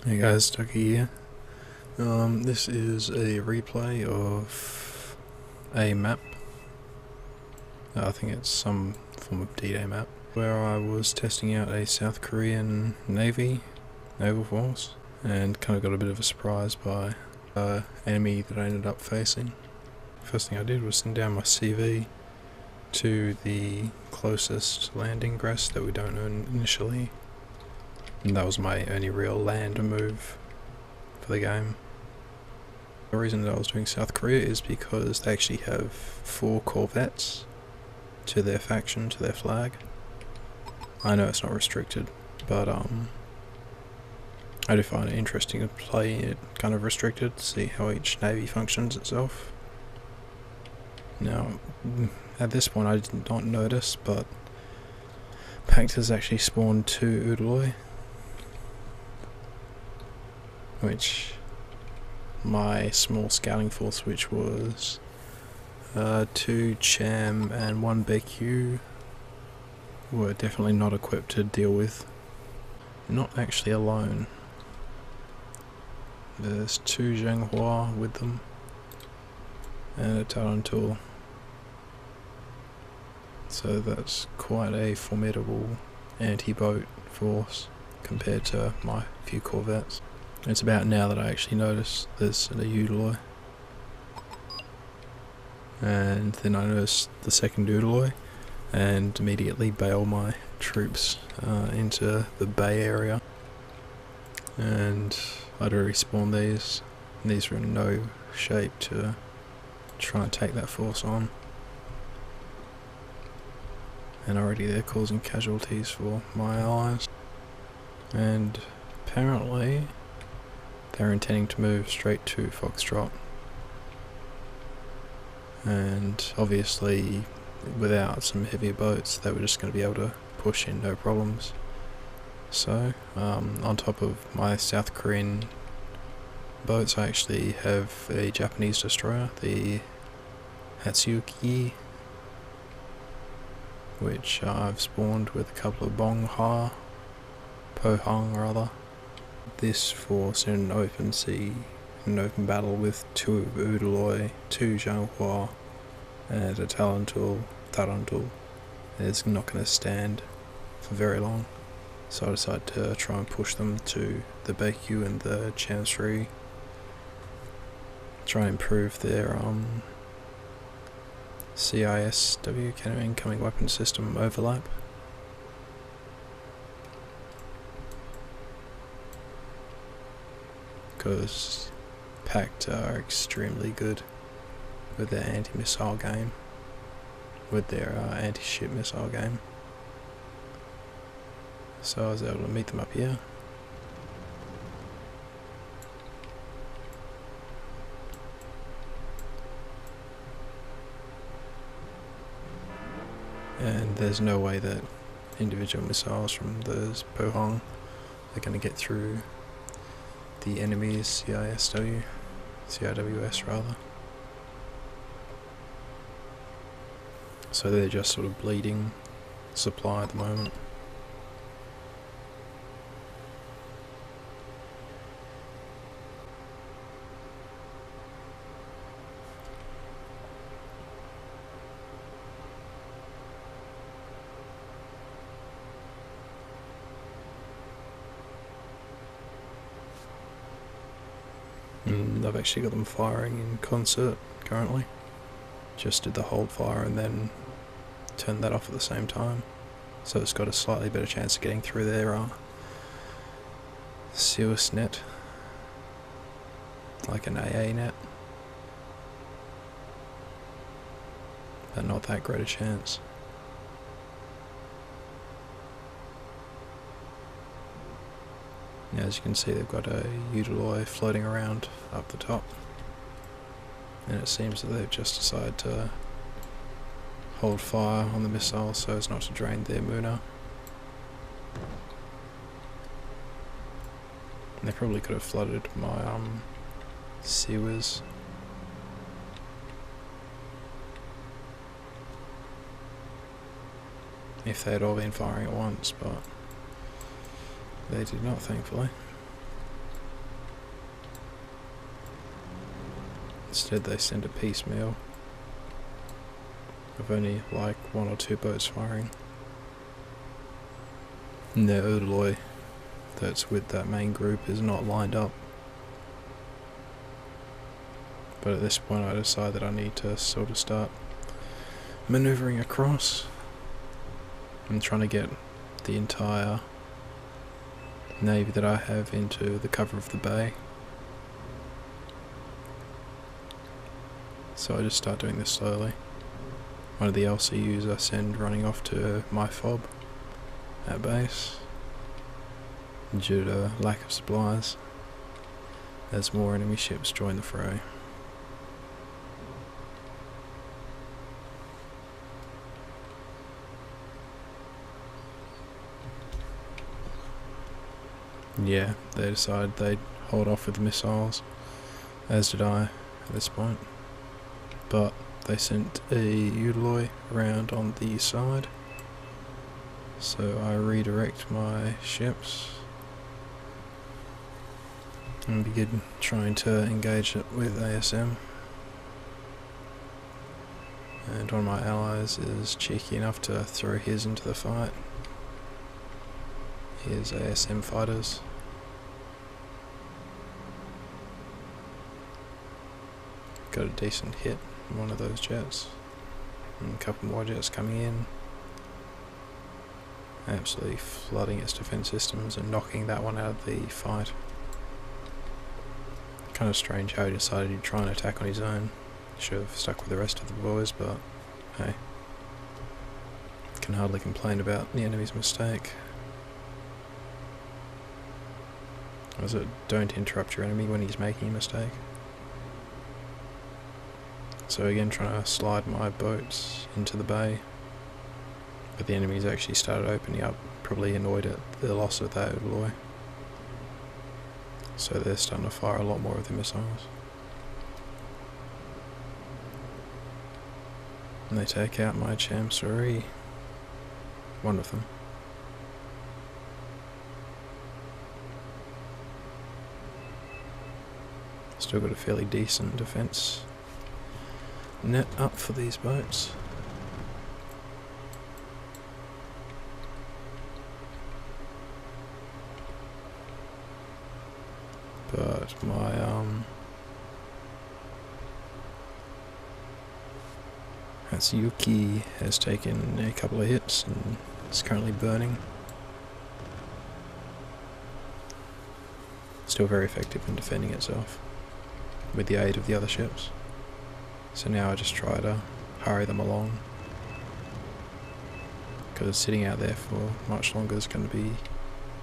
Hey guys, Ducky here. This is a replay of a map. I think it's some form of D-Day map, where I was testing out a South Korean naval force, and kind of got a bit of a surprise by an enemy that I ended up facing. First thing I did was send down my CV to the closest landing crest that we don't know initially. And that was my only real land move for the game. The reason that I was doing South Korea is because they actually have 4 corvettes to their faction, to their flag. I know it's not restricted, but I do find it interesting to play it kind of restricted, to see how each navy functions itself. Now, at this point I did not notice, but Pact has actually spawned 2 Udaloi, which my small scouting force, which was 2 Cham and 1 BQ, were definitely not equipped to deal with. Not actually alone. There's 2 Zhanghua with them, and a Tarantul. So that's quite a formidable anti-boat force compared to my few corvettes. It's about now that I actually noticed there's a Udaloi. And then I noticed the second Udaloi and immediately bail my troops into the bay area. And I'd already spawned these, and these were in no shape to try and take that force on. And already they're causing casualties for my allies. And apparently they're intending to move straight to Foxtrot, and obviously without some heavier boats they were just going to be able to push in no problems. So on top of my South Korean boats, I actually have a Japanese destroyer, the Hatsuyuki, which I've spawned with a couple of Pohang rather. This force in an open sea, in an open battle with 2 Udaloi, 2 Zhanghua, and a Tarantul, is not going to stand for very long. So I decided to try and push them to the BQ and the Chancery, try and improve their CISW, incoming weapon system overlap. Because Pact are extremely good with their anti-missile game, with their anti-ship missile game. So I was able to meet them up here. And there's no way that individual missiles from those Pohang are going to get through the enemy's CIWS rather. So they're just sort of bleeding supply at the moment. And I've actually got them firing in concert currently. Just did the hold fire and then turned that off at the same time. So it's got a slightly better chance of getting through their Cirrus net, like an AA net. But not that great a chance. Now, as you can see, they've got a Udaloi floating around up the top, and it seems that they've just decided to hold fire on the missile so as not to drain their Muna. And they probably could have flooded my Siwas. If they had all been firing at once, but they did not, thankfully. Instead they send a piecemeal of only like 1 or 2 boats firing. And their Urdaloi that's with that main group is not lined up. But at this point I decide that I need to sort of start manoeuvring across and trying to get the entire navy that I have into the cover of the bay. So I just start doing this slowly. One of the LCUs I send running off to my fob at base due to lack of supplies as more enemy ships join the fray. Yeah, they decided they'd hold off with the missiles, as did I at this point. But they sent a Urdaloi around on the side, so I redirect my ships and begin trying to engage it with ASM. And one of my allies is cheeky enough to throw his into the fight. Here's ASM fighters. Got a decent hit on one of those jets, and a couple more jets coming in, absolutely flooding its defense systems and knocking that one out of the fight. Kind of strange how he decided he'd try and attack on his own. Should have stuck with the rest of the boys, but hey, can hardly complain about the enemy's mistake. Was it don't interrupt your enemy when he's making a mistake? So again, trying to slide my boats into the bay, but the enemy's actually started opening up, probably annoyed at the loss of that Urdaloi. So they're starting to fire a lot more of the missiles. And they take out my Chamsuri, one of them. Still got a fairly decent defense net up for these boats. But my Hatsuyuki has taken a couple of hits and is currently burning. Still very effective in defending itself with the aid of the other ships. So now I just try to hurry them along, because sitting out there for much longer is going to be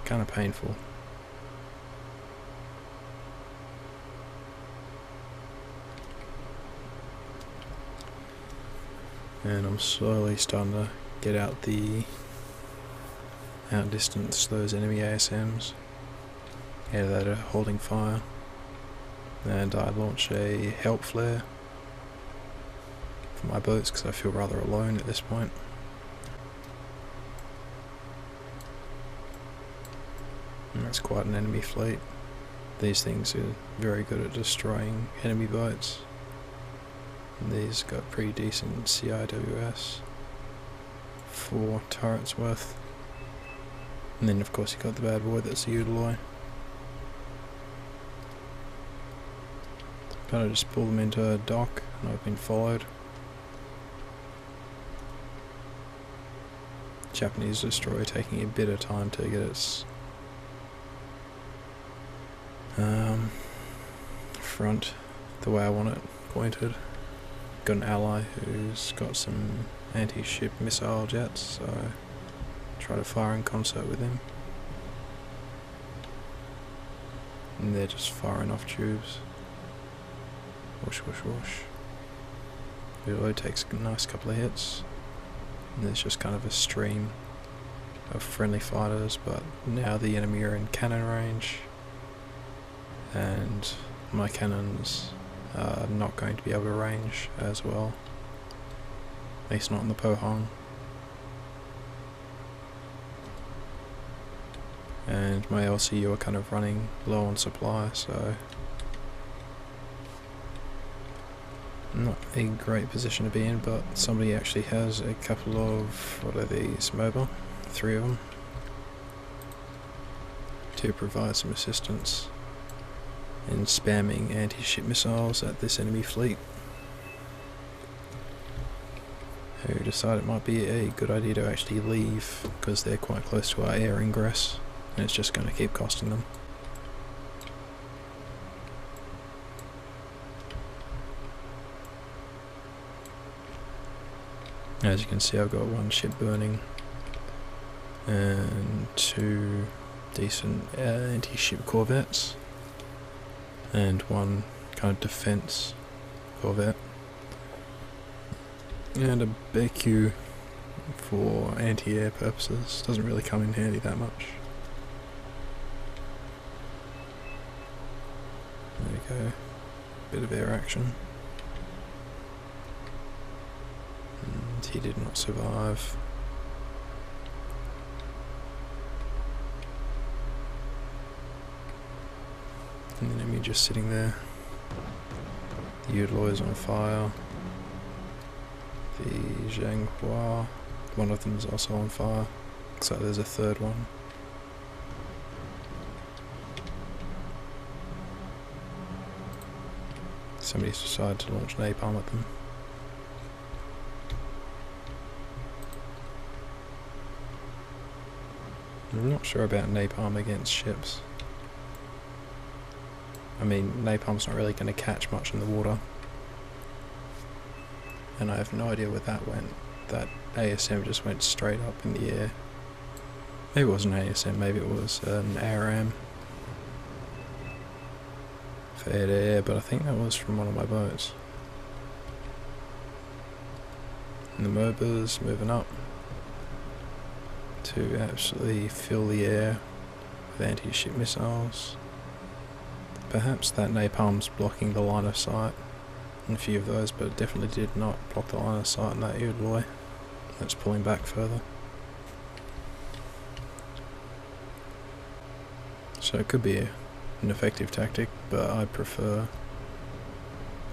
kind of painful. And I'm slowly starting to get outdistance those enemy ASMs. Yeah, that are holding fire. And I launch a help flare for my boats because I feel rather alone at this point. And that's quite an enemy fleet. These things are very good at destroying enemy boats. And these got pretty decent CIWS, 4 turrets worth. And then of course you got the bad boy that's the Urdaloi. But I just pull them into a dock and I've been followed. Japanese destroyer taking a bit of time to get its front the way I want it pointed. Got an ally who's got some anti-ship missile jets, so try to fire in concert with him. And they're just firing off tubes. Whoosh, whoosh, whoosh. Urdaloi takes a nice couple of hits. And there's just kind of a stream of friendly fighters, but now the enemy are in cannon range. And my cannons are not going to be able to range as well. At least not in the Pohang. And my LCU are kind of running low on supply, so Not a great position to be in, but somebody actually has a couple of, what are these, mobile? 3 of them, to provide some assistance in spamming anti-ship missiles at this enemy fleet, who decide it might be a good idea to actually leave because they're quite close to our air ingress and it's just going to keep costing them. As you can see, I've got 1 ship burning and 2 decent anti-ship corvettes and 1 kind of defense corvette and a BQ for anti-air purposes. Doesn't really come in handy that much. There we go, bit of air action. And he did not survive. And the enemy just sitting there. The Udaloy is on fire. The Zhanghua, one of them is also on fire. Looks like there's a third one. Somebody's decided to launch napalm at them. I'm not sure about napalm against ships. I mean, napalm's not really going to catch much in the water. And I have no idea where that went. That ASM just went straight up in the air. Maybe it wasn't an ASM, maybe it was an ARAM for air to air, but I think that was from one of my boats. And the MOBA's moving up to absolutely fill the air with anti-ship missiles. Perhaps that napalm's blocking the line of sight on a few of those, but it definitely did not block the line of sight in that Udaloy. Let's pull him back further. So it could be an effective tactic, but I prefer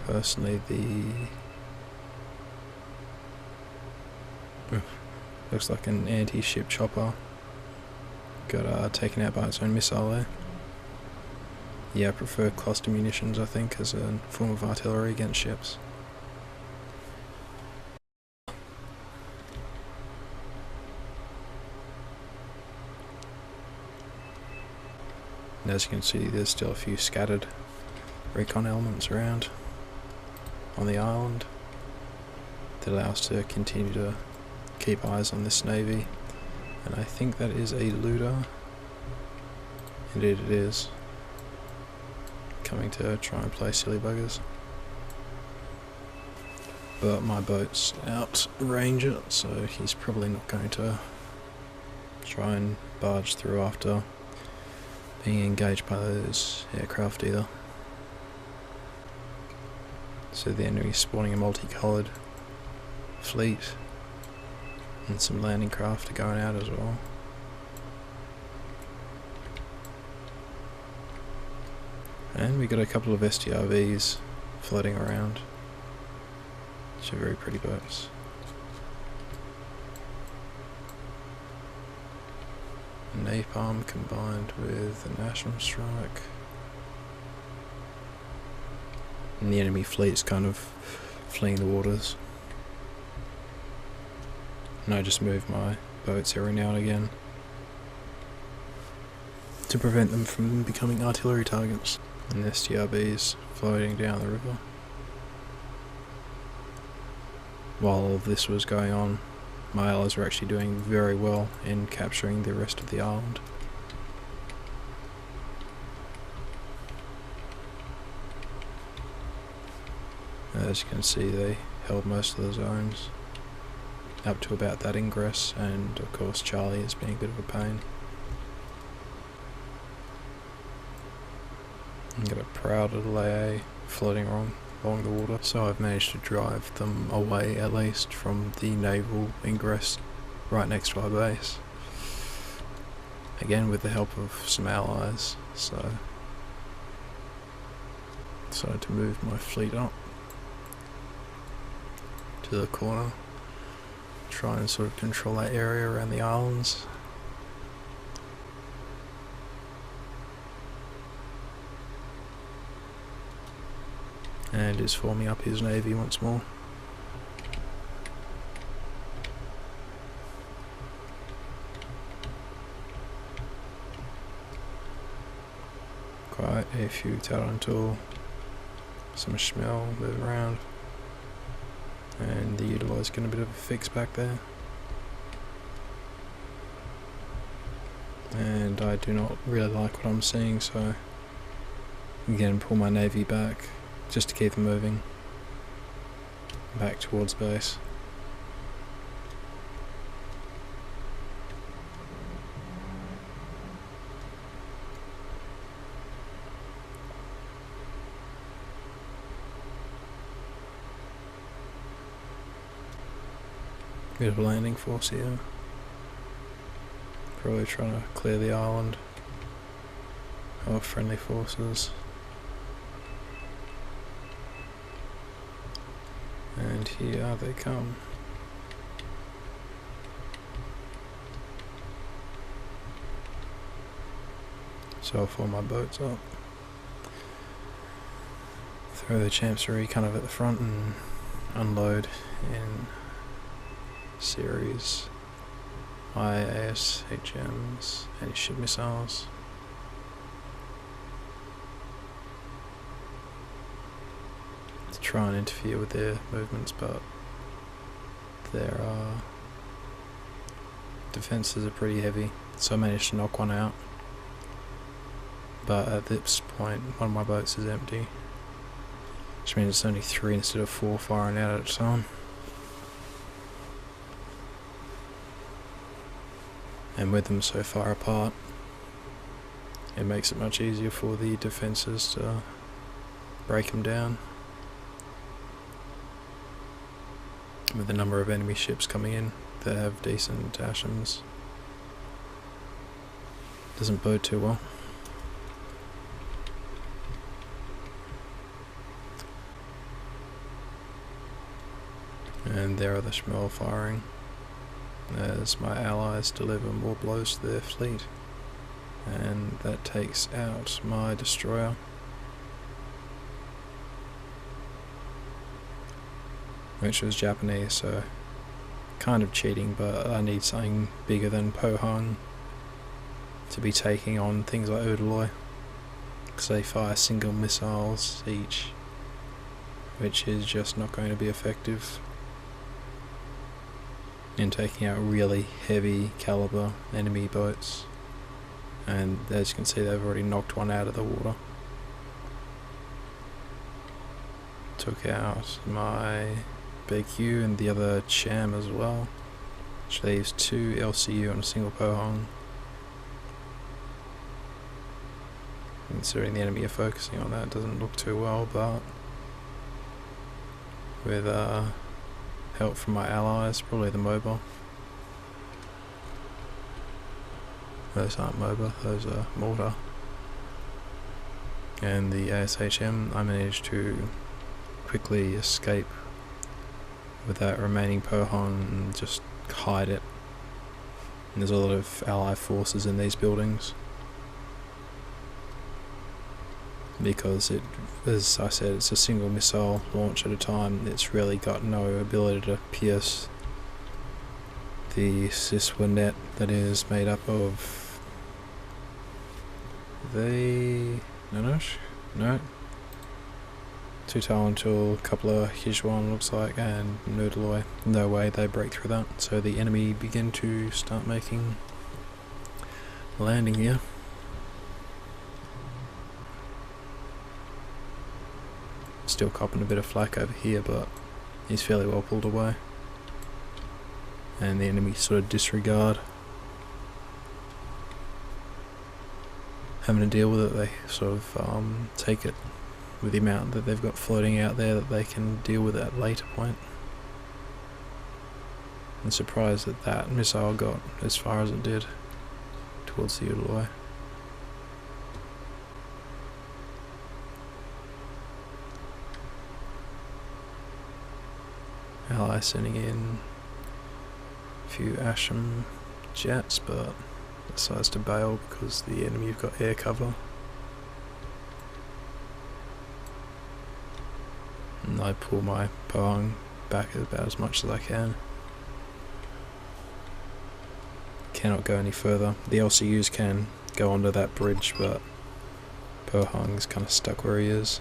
personally the looks like an anti-ship chopper got taken out by its own missile there. Yeah, I prefer cluster munitions, I think, as a form of artillery against ships. And as you can see, there's still a few scattered recon elements around on the island that allow us to continue to keep eyes on this navy. And I think that is a looter. Indeed it is. Coming to try and play silly buggers. But my boat's outrange it, so he's probably not going to try and barge through after being engaged by those aircraft either. So the enemy's spawning a multicoloured fleet, and some landing craft are going out as well. And we got a couple of STRVs floating around, which are very pretty boats. Napalm combined with the National Strike. And the enemy fleet's kind of fleeing the waters. And I just move my boats every now and again to prevent them from becoming artillery targets. And STRBs floating down the river. While all of this was going on, my allies were actually doing very well in capturing the rest of the island. As you can see, they held most of the zones up to about that ingress, and of course Charlie is being a bit of a pain. I've got a proud little AA floating along the water, so I've managed to drive them away at least from the naval ingress right next to our base. Again with the help of some allies, so decided to move my fleet up. to the corner. Try and sort of control that area around the islands. And is forming up his navy once more. Quite a few Tarantul, some Schmel moving around, and the Utilize getting a bit of a fix back there. And I do not really like what I'm seeing, so again pull my navy back just to keep them moving back towards base. Bit of a landing force here. Probably trying to clear the island of friendly forces. And here they come. So I'll form my boats up. Throw the Chancery kind of at the front and unload in series IAS-HMs, anti-ship missiles. To try and interfere with their movements, but their defences are pretty heavy, so I managed to knock one out. But at this point, one of my boats is empty, which means it's only 3 instead of 4 firing out at a time. And with them so far apart, it makes it much easier for the defences to break them down. With the number of enemy ships coming in that have decent Ashams, doesn't bode too well. And there are the Schmel firing as my allies deliver more blows to their fleet, and that takes out my destroyer. Which was Japanese, so kind of cheating, but I need something bigger than Pohang to be taking on things like Udaloy, because they fire single missiles each, which is just not going to be effective in taking out really heavy caliber enemy boats. And as you can see, they've already knocked one out of the water. Took out my BQ and the other Cham as well, which leaves 2 LCU on a single Pohang. Considering the enemy are focusing on that, doesn't look too well, but with help from my allies, probably the MOBA. Those aren't MOBA, those are mortar. And the ASHM, I managed to quickly escape with that remaining Pohang and just hide it. And there's a lot of allied forces in these buildings, because it, as I said, it's a single missile launch at a time. It's really got no ability to pierce the Siswa net that is made up of the no 2 Tarantul, a couple of Hijuan looks like, and Nudaloy. No way they break through that, so the enemy begin to start making a landing here. Still copping a bit of flak over here, but he's fairly well pulled away, and the enemy sort of disregard having to deal with it. They sort of take it with the amount that they've got floating out there that they can deal with at a later point. I'm surprised that that missile got as far as it did towards the Udaloy. ally sending in a few Asham jets, but decides to bail because the enemy have got air cover. And I pull my Pohang back about as much as I can. Cannot go any further. The LCUs can go onto that bridge, but Pohang's kind of stuck where he is.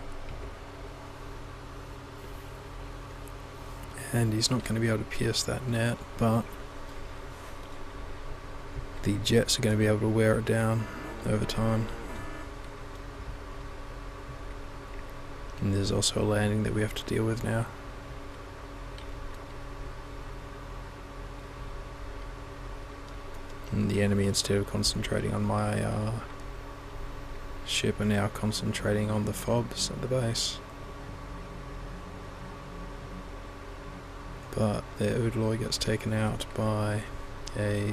And he's not going to be able to pierce that net, but the jets are going to be able to wear it down over time. And there's also a landing that we have to deal with now. And the enemy, instead of concentrating on my ship, are now concentrating on the FOBs at the base. But their Udaloy gets taken out by a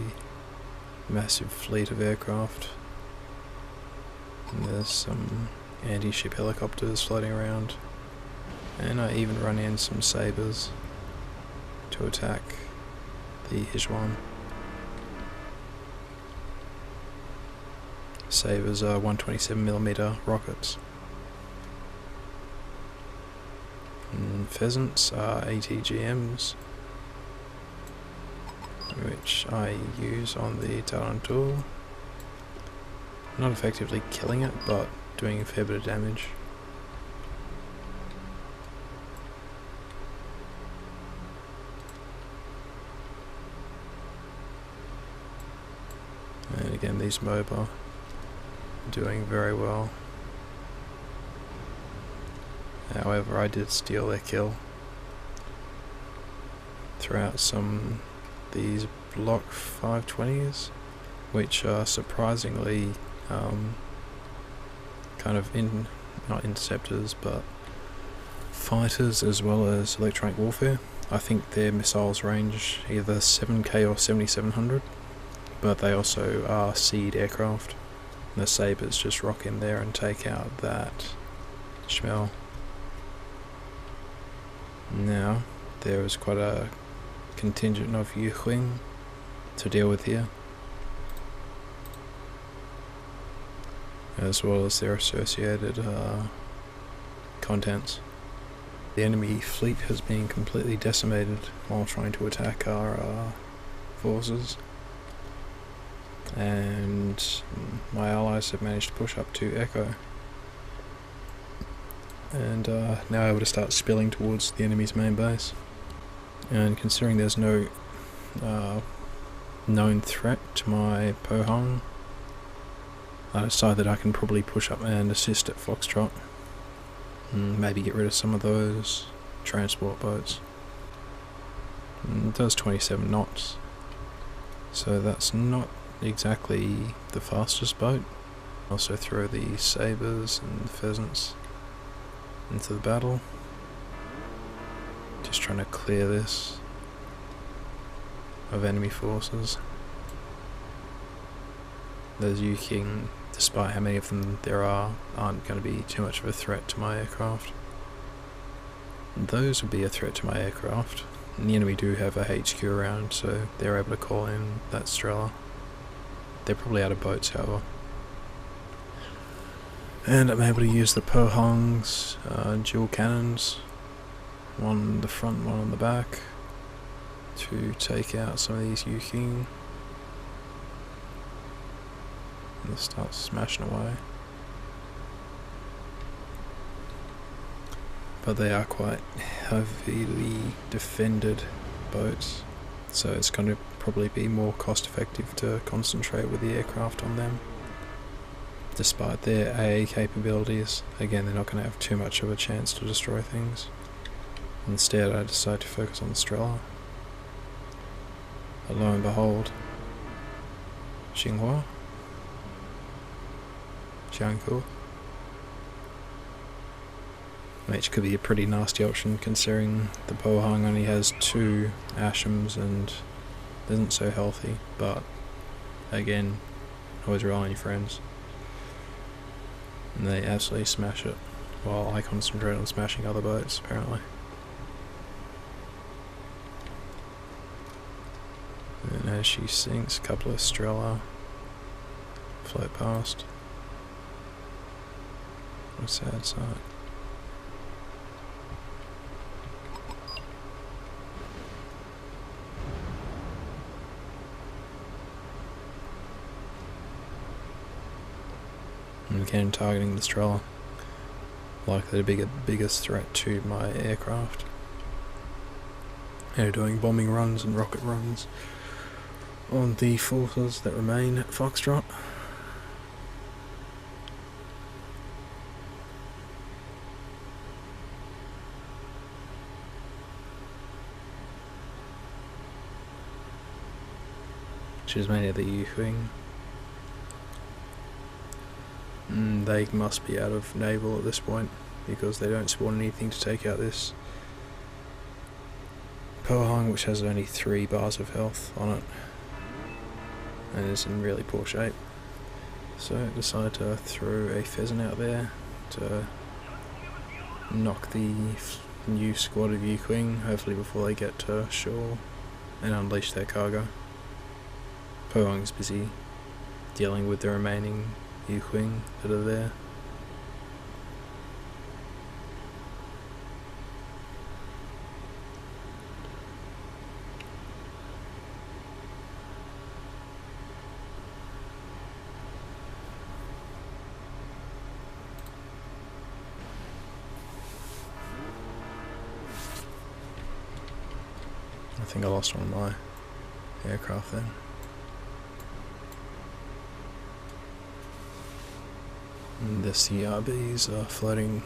massive fleet of aircraft. And there's some anti-ship helicopters floating around. And I even run in some sabres to attack the Hijuan. Sabres are 127mm rockets. And pheasants are ATGMs, which I use on the Tarantul. Not effectively killing it, but doing a fair bit of damage. And again, these MOBA are doing very well. However, I did steal their kill. Throw out some these Block 520s, which are surprisingly kind of not interceptors, but fighters as well as electronic warfare. I think their missiles range either 7k or 7700, but they also are seed aircraft. The sabres just rock in there and take out that Schmel. Now, there is quite a contingent of Yuhling to deal with here, as well as their associated contents. The enemy fleet has been completely decimated while trying to attack our forces, and my allies have managed to push up to Echo, and now able to start spilling towards the enemy's main base. And considering there's no known threat to my Pohang, I decide that I can probably push up and assist at Foxtrot, and maybe get rid of some of those transport boats. And it does 27 knots, so that's not exactly the fastest boat. Also throw the sabres and the pheasants into the battle. Just trying to clear this of enemy forces. Those Yuking, despite how many of them there are, aren't going to be too much of a threat to my aircraft. Those would be a threat to my aircraft. And the enemy do have a HQ around, so they're able to call in that Strela. They're probably out of boats, however. And I'm able to use the Pohang's dual cannons, one on the front, one on the back, to take out some of these Yuking. And they start smashing away. But they are quite heavily defended boats, so it's going to probably be more cost effective to concentrate with the aircraft on them. Despite their AA capabilities, again, they're not going to have too much of a chance to destroy things. Instead, I decide to focus on the Strela. But lo and behold, Xinhua, Jianghu, which could be a pretty nasty option considering the Pohang only has 2 Ashams and isn't so healthy, but again, always rely on your friends. And they absolutely smash it, while I concentrate on smashing other boats, apparently. And as she sinks, a couple of Strela float past. What a sad sight. And again, targeting the Strela. Likely to be the biggest threat to my aircraft. They're doing bombing runs and rocket runs on the forces that remain at Foxtrot. Which is mainly the U-wing. They must be out of naval at this point because they don't spawn anything to take out this Pohang, which has only 3 bars of health on it and is in really poor shape. So I decided to throw a pheasant out there to knock the new squad of U-wing, hopefully before they get to shore, and unleash their cargo. Pohang's busy dealing with the remaining U-wing that are there. I think I lost one of my aircraft then. And the CRBs are floating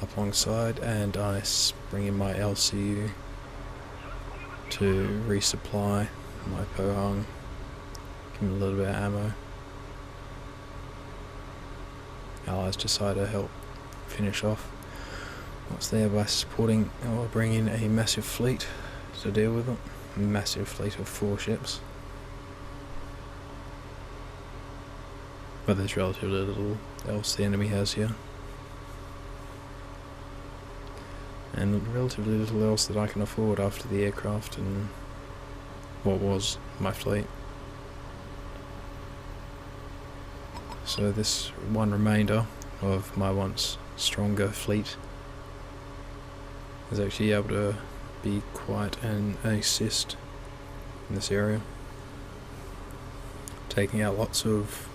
up alongside, and I bring in my LCU to resupply my Pohang, give him a little bit of ammo. Allies decide to help finish off what's there by supporting or bringing a massive fleet to deal with it. A massive fleet of 4 ships. But there's relatively little else the enemy has here. And relatively little else that I can afford after the aircraft and what was my fleet. So this one remainder of my once stronger fleet is actually able to be quite an assist in this area. Taking out lots of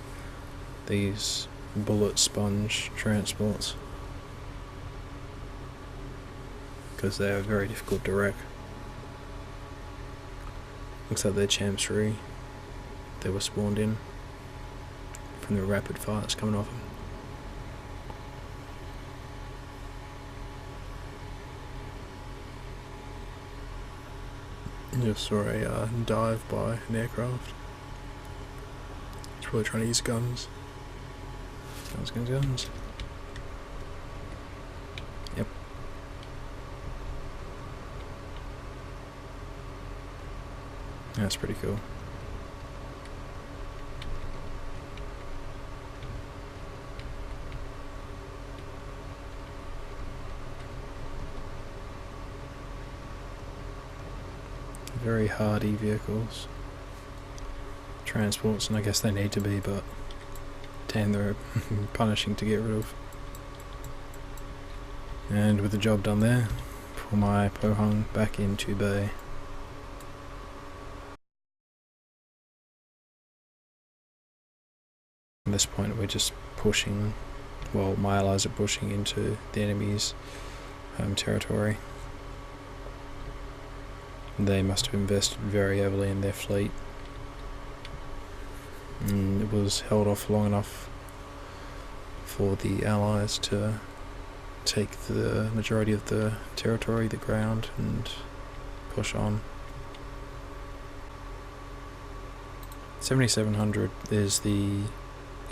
these bullet sponge transports because they are very difficult to wreck. Looks like they're Champs-3 they were spawned in from the rapid fire that's coming off them. Just saw a dive by an aircraft. It's probably trying to use guns. Guns. Yep. That's pretty cool. Very hardy vehicles. Transports, and I guess they need to be, but damn, they're punishing to get rid of. And with the job done there, pull my Pohang back into bay. At this point we're just pushing, well, my allies are pushing into the enemy's home territory. They must have invested very heavily in their fleet. And it was held off long enough for the Allies to take the majority of the territory, the ground, and push on. 7700 is the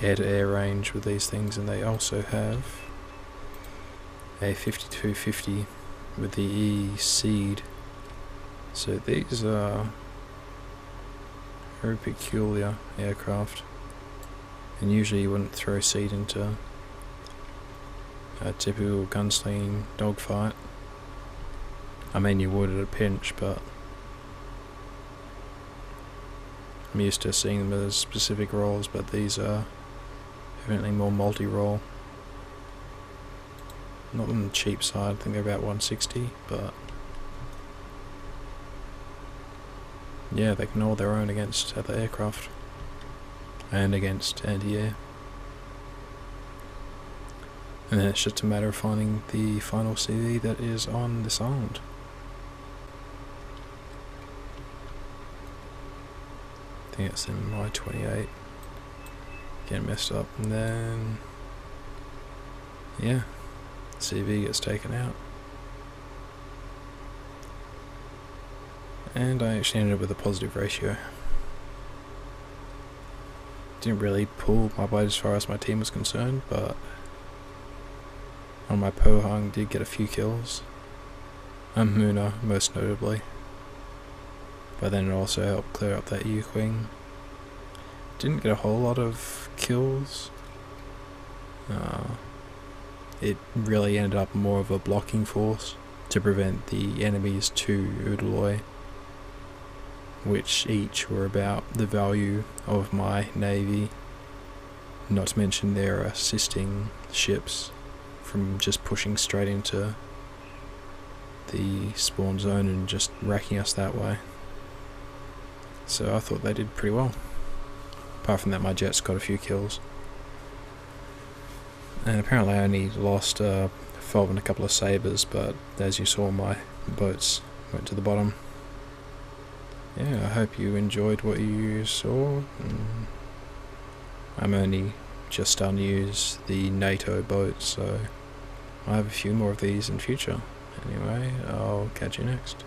air-to-air range with these things, and they also have a 5250 with the E-Seed. So these are very peculiar aircraft, and usually you wouldn't throw seed into a typical gunslinging dogfight. I mean, you would at a pinch, but I'm used to seeing them as specific roles, but these are evidently more multi-role. Not on the cheap side, I think they're about 160, but yeah, they can hold their own against other aircraft and against anti-air. And then it's just a matter of finding the final CD that is on this island. I think it's in my 28. Getting messed up, and then yeah, CV gets taken out. And I actually ended up with a positive ratio. Didn't really pull my weight as far as my team was concerned, but on my Pohang did get a few kills. Muna most notably. But then it also helped clear up that U-Wing. Didn't get a whole lot of kills. It really ended up more of a blocking force to prevent the enemy's 2 Udaloy, which each were about the value of my navy, not to mention their assisting ships from just pushing straight into the spawn zone and just wrecking us that way. So I thought they did pretty well. Apart from that, my jets got a few kills. And apparently I only lost 12 and a couple of sabres, but as you saw, my boats went to the bottom. Yeah, I hope you enjoyed what you saw. I'm only just starting to use the NATO boats, so I have a few more of these in future. Anyway, I'll catch you next.